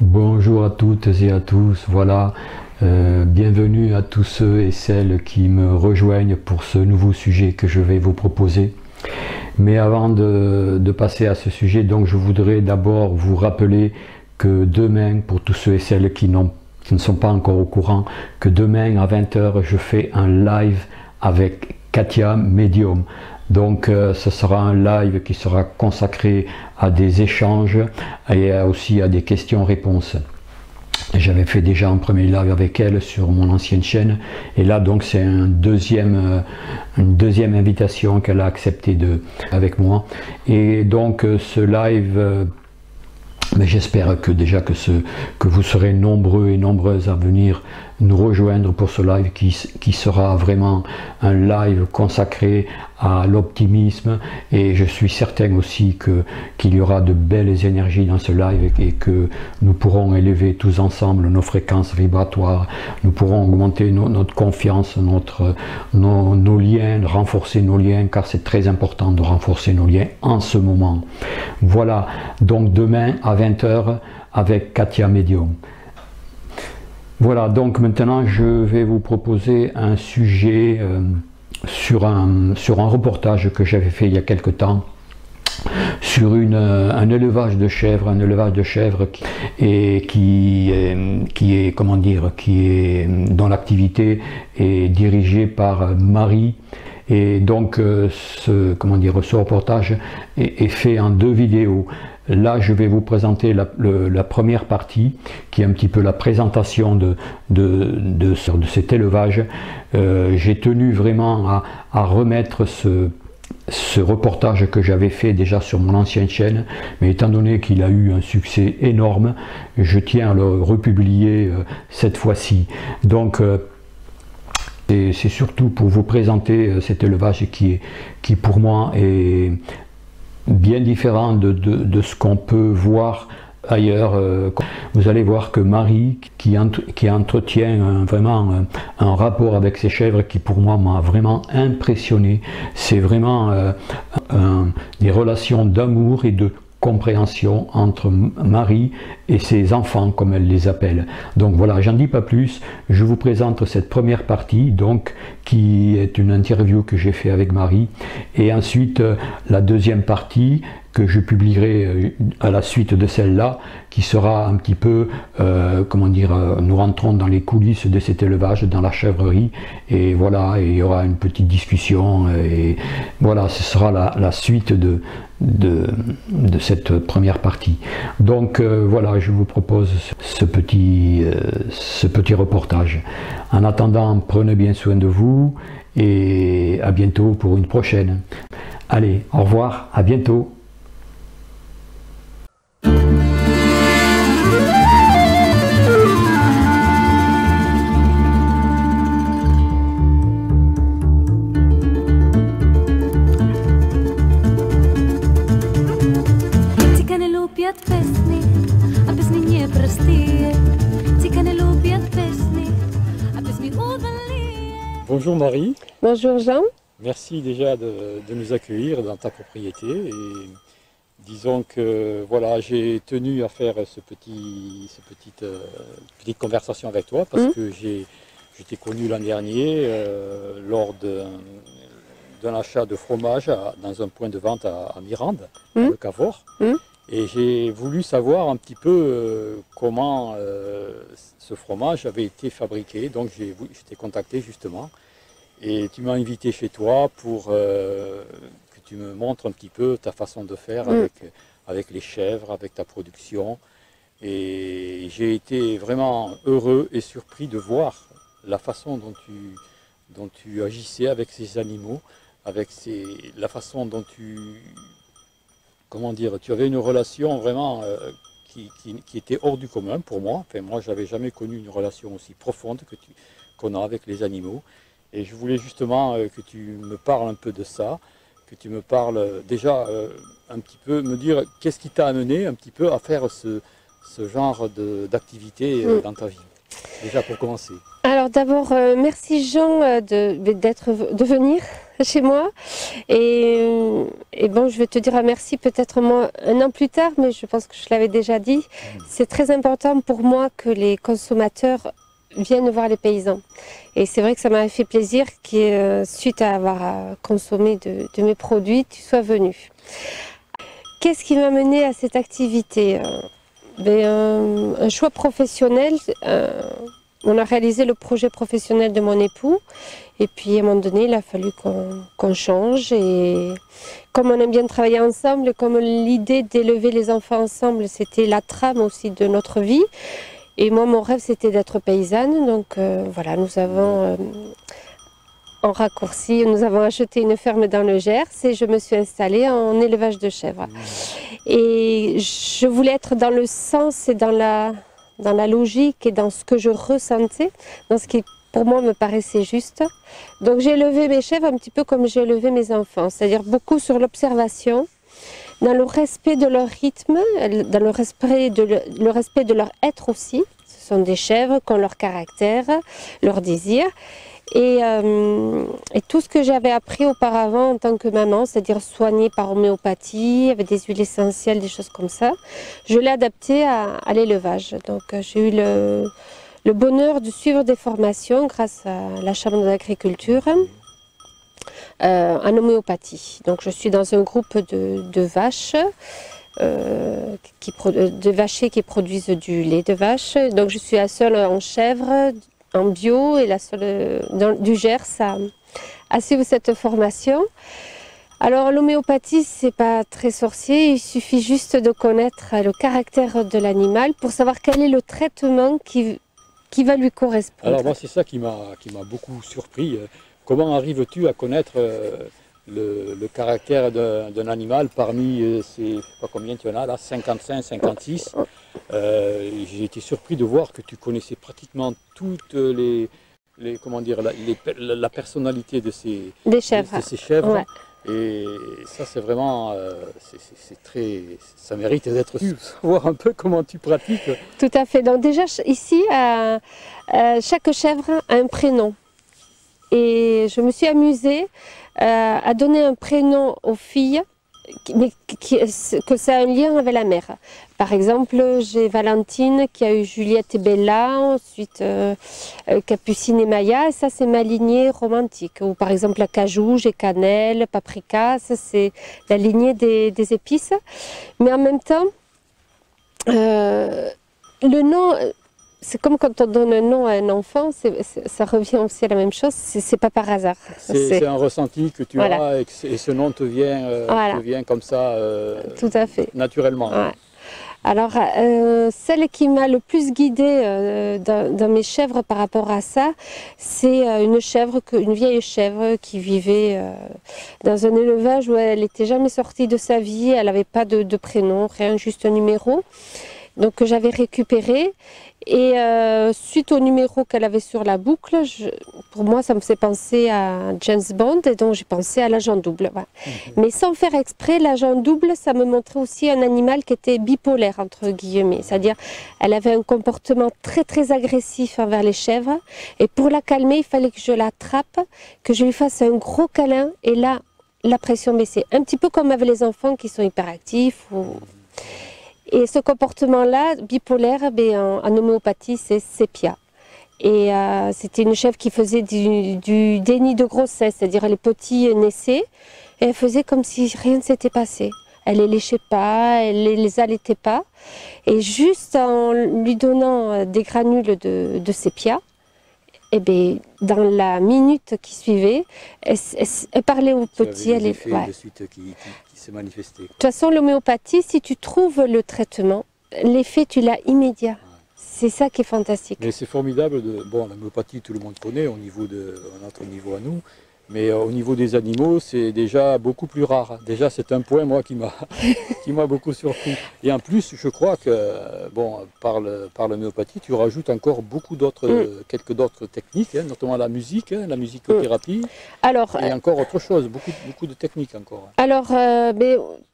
Bonjour à toutes et à tous, voilà, bienvenue à tous ceux et celles qui me rejoignent pour ce nouveau sujet que je vais vous proposer. Mais avant de passer à ce sujet, donc je voudrais d'abord vous rappeler que demain, pour tous ceux et celles qui ne sont pas encore au courant, que demain à 20 h je fais un live avec Katia Medium. Donc ce sera un live qui sera consacré à des échanges et aussi à des questions-réponses. J'avais fait déjà un premier live avec elle sur mon ancienne chaîne et là donc c'est une deuxième invitation qu'elle a accepté avec moi. Et donc ce live, mais j'espère que déjà que vous serez nombreux et nombreuses à venir nous rejoindre pour ce live qui sera vraiment un live consacré à l'optimisme, et je suis certain aussi qu'il y aura de belles énergies dans ce live et que nous pourrons élever tous ensemble nos fréquences vibratoires, nous pourrons augmenter notre confiance, nos liens, renforcer nos liens, car c'est très important de renforcer nos liens en ce moment. Voilà, donc demain à 20 h avec Katia Medium. Voilà, donc maintenant je vais vous proposer un sujet sur un reportage que j'avais fait il y a quelque temps sur un élevage de chèvres, dont l'activité est dirigée par Marie. Et donc ce reportage est fait en 2 vidéos. Là, je vais vous présenter la première partie, qui est un petit peu la présentation de cet élevage. J'ai tenu vraiment à remettre ce reportage que j'avais fait déjà sur mon ancienne chaîne, mais étant donné qu'il a eu un succès énorme, je tiens à le republier cette fois-ci. Donc, c'est surtout pour vous présenter cet élevage qui pour moi est bien différent de ce qu'on peut voir ailleurs. Vous allez voir que Marie, qui entretient vraiment un rapport avec ses chèvres qui pour moi m'a vraiment impressionné. C'est vraiment des relations d'amour et de compréhension entre Marie et ses enfants, comme elle les appelle. Donc voilà, j'en dis pas plus, je vous présente cette première partie, donc qui est une interview que j'ai fait avec Marie, et ensuite la deuxième partie que je publierai à la suite de celle-là, qui sera un petit peu, nous rentrons dans les coulisses de cet élevage, dans la chèvrerie, et voilà, et il y aura une petite discussion, et voilà, ce sera la suite de cette première partie. Donc voilà, je vous propose ce petit reportage. En attendant, prenez bien soin de vous, et à bientôt pour une prochaine. Allez, au revoir, à bientôt. Bonjour Marie. Bonjour Jean. Merci déjà de nous accueillir dans ta propriété. Et disons que voilà, j'ai tenu à faire cette petite conversation avec toi parce que je t'ai connu l'an dernier lors d'un achat de fromage dans un point de vente à Mirande, le Cavort. Et j'ai voulu savoir un petit peu comment ce fromage avait été fabriqué. Donc je t'ai contacté justement et tu m'as invité chez toi pour que tu me montres un petit peu ta façon de faire avec les chèvres, avec ta production. Et j'ai été vraiment heureux et surpris de voir la façon dont tu agissais avec ces animaux, la façon dont tu avais une relation vraiment qui était hors du commun pour moi. Enfin, moi, je n'avais jamais connu une relation aussi profonde qu'on a avec les animaux. Et je voulais justement que tu me parles un peu de ça, que tu me parles déjà un petit peu, me dire qu'est-ce qui t'a amené un petit peu à faire ce genre d'activité dans ta vie, déjà pour commencer. Alors d'abord, merci Jean de venir chez moi. Et bon, je vais te dire un merci peut-être moi un an plus tard, mais je pense que je l'avais déjà dit. C'est très important pour moi que les consommateurs viennent voir les paysans. Et c'est vrai que ça m'a fait plaisir que suite à avoir consommé de mes produits, tu sois venu. Qu'est-ce qui m'a mené à cette activité? Un choix professionnel. On a réalisé le projet professionnel de mon époux et puis à un moment donné il a fallu qu'on change, et comme on aime bien travailler ensemble, comme l'idée d'élever les enfants ensemble c'était la trame aussi de notre vie, et moi mon rêve c'était d'être paysanne, donc voilà, nous avons en raccourci, nous avons acheté une ferme dans le Gers et je me suis installée en élevage de chèvres. Et je voulais être dans le sens et dans la logique et dans ce que je ressentais, dans ce qui pour moi me paraissait juste. Donc j'ai élevé mes chèvres un petit peu comme j'ai élevé mes enfants, c'est-à-dire beaucoup sur l'observation, dans le respect de leur rythme, dans le respect de leur être aussi. Ce sont des chèvres qui ont leur caractère, leur désir. Et tout ce que j'avais appris auparavant en tant que maman, c'est-à-dire soigner par homéopathie, avec des huiles essentielles, des choses comme ça, je l'ai adapté à l'élevage. Donc j'ai eu le bonheur de suivre des formations grâce à la Chambre d'agriculture en homéopathie. Donc je suis dans un groupe de vaches, de vachers qui produisent du lait de vache. Donc je suis la seule en chèvre, en bio, et la seule du Gers à suivre cette formation. Alors l'homéopathie, c'est pas très sorcier, il suffit juste de connaître le caractère de l'animal pour savoir quel est le traitement qui va lui correspondre. Alors moi c'est ça qui m'a beaucoup surpris. Comment arrives-tu à connaître le caractère d'un animal parmi ces, je sais pas combien tu en as là, 55, 56. J'ai été surpris de voir que tu connaissais pratiquement toutes comment dire, la personnalité de ces chèvres. De ces chèvres. Ouais. Et ça c'est vraiment, c'est très, ça mérite d'être su, savoir un peu comment tu pratiques. Tout à fait. Donc déjà ici, chaque chèvre a un prénom. Et je me suis amusée à donner un prénom aux filles, mais que ça a un lien avec la mère. Par exemple, j'ai Valentine qui a eu Juliette et Bella, ensuite Capucine et Maya, et ça c'est ma lignée romantique. Ou par exemple la cajou, j'ai cannelle, paprika, ça c'est la lignée des épices. Mais en même temps, le nom... C'est comme quand on donne un nom à un enfant, ça revient aussi à la même chose, c'est pas par hasard. C'est un ressenti que tu as et ce nom te vient comme ça, tout à fait, naturellement. Ouais. Alors, celle qui m'a le plus guidée dans mes chèvres par rapport à ça, c'est une vieille chèvre qui vivait dans un élevage où elle n'était jamais sortie de sa vie, elle n'avait pas de prénom, rien, juste un numéro. Donc que j'avais récupéré, et suite au numéro qu'elle avait sur la boucle, pour moi ça me fait penser à James Bond, et donc j'ai pensé à l'agent double. Voilà. Mais sans faire exprès, l'agent double, ça me montrait aussi un animal qui était bipolaire entre guillemets, c'est-à-dire elle avait un comportement très très agressif envers les chèvres, et pour la calmer il fallait que je l'attrape, que je lui fasse un gros câlin, et là la pression baissait, un petit peu comme avec les enfants qui sont hyperactifs Et ce comportement-là, bipolaire, en homéopathie, c'est sépia. Et c'était une chèvre qui faisait du déni de grossesse, c'est-à-dire les petits naissaient, et elle faisait comme si rien ne s'était passé. Elle les léchait pas, elle les allaitait pas. Et juste en lui donnant des granules de sépia, et dans la minute qui suivait, elle parlait aux petits. Elle est de suite qui s'est manifesté. De toute façon, l'homéopathie, si tu trouves le traitement, l'effet, tu l'as immédiat. C'est ça qui est fantastique. Mais c'est formidable. Bon, l'homéopathie, tout le monde connaît à notre niveau à nous. Mais au niveau des animaux, c'est déjà beaucoup plus rare. Déjà, c'est un point, moi, qui m'a beaucoup surpris. Et en plus, je crois que, bon, par l'homéopathie, tu rajoutes encore beaucoup d'autres, quelques d'autres techniques, hein, notamment la musicothérapie. Alors, et encore autre chose, beaucoup de techniques encore. Alors,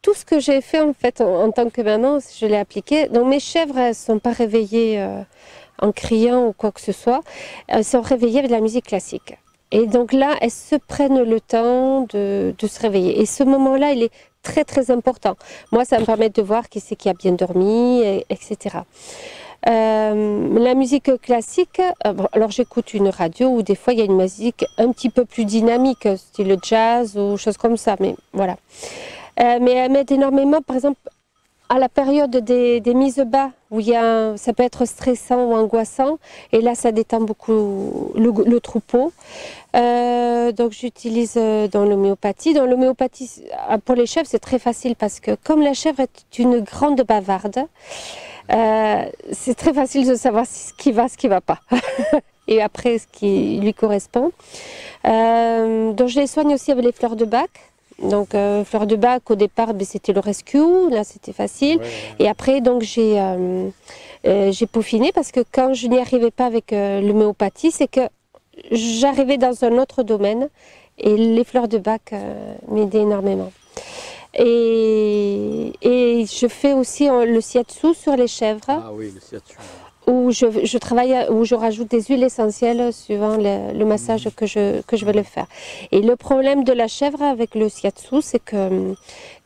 tout ce que j'ai fait, en fait, en tant que maman, je l'ai appliqué. Donc, mes chèvres, elles ne sont pas réveillées en criant ou quoi que ce soit. Elles sont réveillées avec de la musique classique. Et donc là, elles se prennent le temps de se réveiller. Et ce moment-là, il est très très important. Moi, ça me permet de voir qui c'est qui a bien dormi, etc. La musique classique, alors j'écoute une radio où des fois il y a une musique un petit peu plus dynamique, style jazz ou choses comme ça, mais voilà. Mais elles m'aident énormément, par exemple, à la période des mises bas, où ça peut être stressant ou angoissant, et là ça détend beaucoup le troupeau. Donc j'utilise dans l'homéopathie. Dans l'homéopathie, pour les chèvres, c'est très facile parce que comme la chèvre est une grande bavarde, c'est très facile de savoir ce qui va pas. Et après ce qui lui correspond. Donc je les soigne aussi avec les fleurs de bac. Donc fleurs de bac au départ c'était le rescue, là c'était facile. Ouais. Et après donc j'ai peaufiné parce que quand je n'y arrivais pas avec l'homéopathie, c'est que j'arrivais dans un autre domaine et les fleurs de bac m'aidaient énormément. Et je fais aussi le shiatsu sur les chèvres. Ah oui, le shiatsu. Où je travaille, où je rajoute des huiles essentielles suivant le massage que je vais le faire. Et le problème de la chèvre avec le shiatsu, c'est que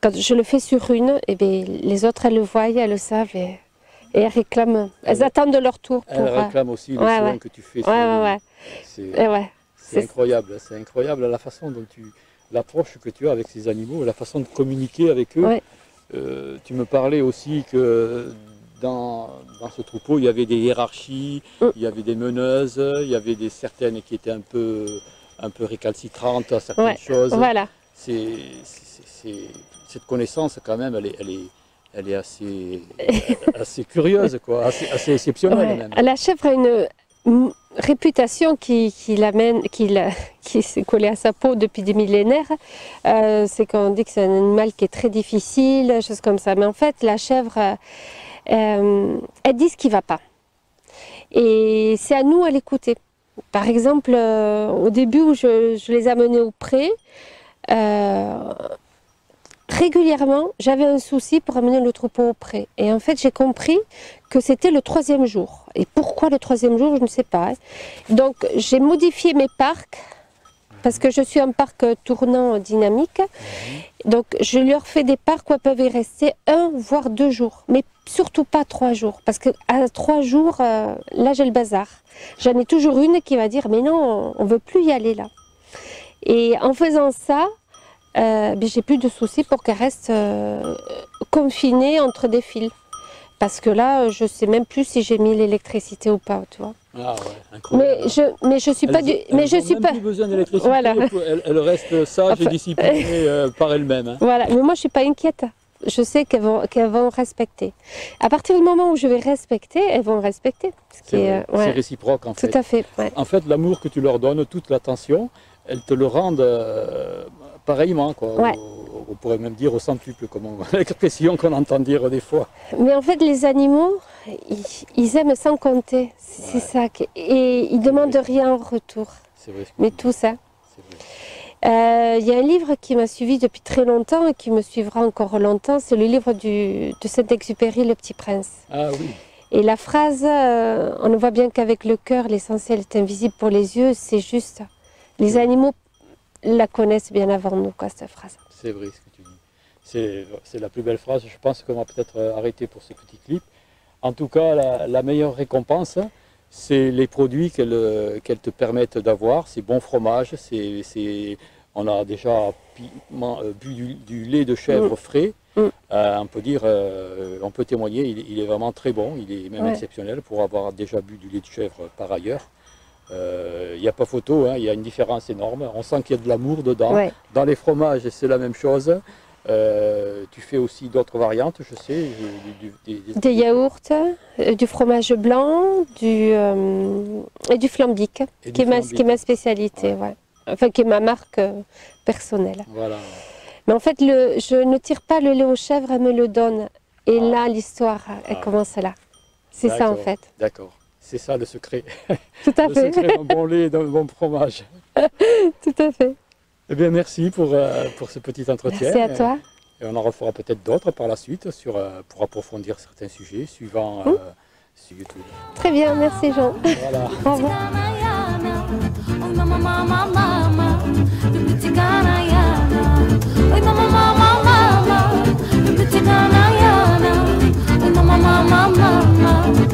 quand je le fais sur une, et bien, les autres elles le voient, elles le savent et elles réclament. Elles attendent de leur tour. Elles réclament aussi les soins que tu fais. C'est incroyable, c'est incroyable la façon dont l'approche que tu as avec ces animaux, la façon de communiquer avec eux. Ouais. Tu me parlais aussi que dans ce troupeau, il y avait des hiérarchies, il y avait des meneuses, il y avait certaines qui étaient un peu récalcitrantes à certaines choses. Voilà. Cette connaissance, quand même, elle est assez curieuse, quoi, assez exceptionnelle même. La chèvre a une réputation qui s'est collée à sa peau depuis des millénaires. C'est qu'on dit que c'est un animal qui est très difficile, choses comme ça. Mais en fait, la chèvre, elle dit ce qui ne va pas. Et c'est à nous à l'écouter. Par exemple, au début où je les amenais au pré, régulièrement, j'avais un souci pour amener le troupeau au pré. Et en fait, j'ai compris que c'était le 3e jour. Et pourquoi le 3e jour, je ne sais pas. Donc, j'ai modifié mes parcs, parce que je suis un parc tournant dynamique. Donc, je leur fais des parcs où elles peuvent y rester 1 voire 2 jours. Mais surtout pas 3 jours. Parce qu'à 3 jours, là, j'ai le bazar. J'en ai toujours une qui va dire, mais non, on ne veut plus y aller là. Et en faisant ça, j'ai plus de soucis pour qu'elle reste confinée entre des fils. Parce que là, je sais même plus si j'ai mis l'électricité ou pas, tu vois. Ah ouais, incroyable. Mais je suis pas du. Mais je suis pas. Plus besoin d'électricité. Voilà. Elle reste sage et disciplinée par elle-même. Hein. Voilà, mais moi je suis pas inquiète. Je sais qu'elles vont respecter. À partir du moment où je vais respecter, elles vont respecter. C'est réciproque en fait. Tout à fait. Ouais. En fait, l'amour que tu leur donnes, toute l'attention, elles te le rendent pareillement, quoi. Ouais. On pourrait même dire au centuple, comme l'expression qu'on entend dire des fois. Mais en fait, les animaux, ils aiment sans compter. C'est ça. Et ils ne demandent rien en retour. C'est vrai. Mais tout ça. Il y a un livre qui m'a suivi depuis très longtemps et qui me suivra encore longtemps. C'est le livre de Saint-Exupéry, Le Petit Prince. Ah oui. Et la phrase, on ne voit bien qu'avec le cœur, l'essentiel est invisible pour les yeux, c'est juste. Les animaux la connaissent bien avant nous, quoi, cette phrase. C'est vrai ce que tu dis. C'est la plus belle phrase. Je pense qu'on va peut-être arrêter pour ce petit clip. En tout cas, la meilleure récompense, c'est les produits qu'elles te permettent d'avoir. Ces bons fromages, on a déjà bu du lait de chèvre frais. On peut dire, on peut témoigner, il est vraiment très bon, il est même exceptionnel pour avoir déjà bu du lait de chèvre par ailleurs. Il n'y a pas photo, hein, il y a une différence énorme. On sent qu'il y a de l'amour dedans. Ouais. Dans les fromages, c'est la même chose. Tu fais aussi d'autres variantes, je sais. Des yaourts, du fromage blanc, et du flambic, qui est ma spécialité. Ouais. Enfin, qui est ma marque personnelle. Voilà. Mais en fait, je ne tire pas le lait aux chèvres, elles me le donnent. Et là, l'histoire, elle commence là. C'est ça, en fait. D'accord. C'est ça le secret. Tout à fait. Le secret d'un bon lait et d'un bon fromage. Tout à fait. Eh bien, merci pour ce petit entretien. Merci à toi. Et on en refera peut-être d'autres par la suite pour approfondir certains sujets suivant sur YouTube. Très bien, merci Jean. Voilà. Au revoir. Oi mama mama mama, dumitigana yana. Oi mama mama mama, dumitigana yana. Oi mama mama mama.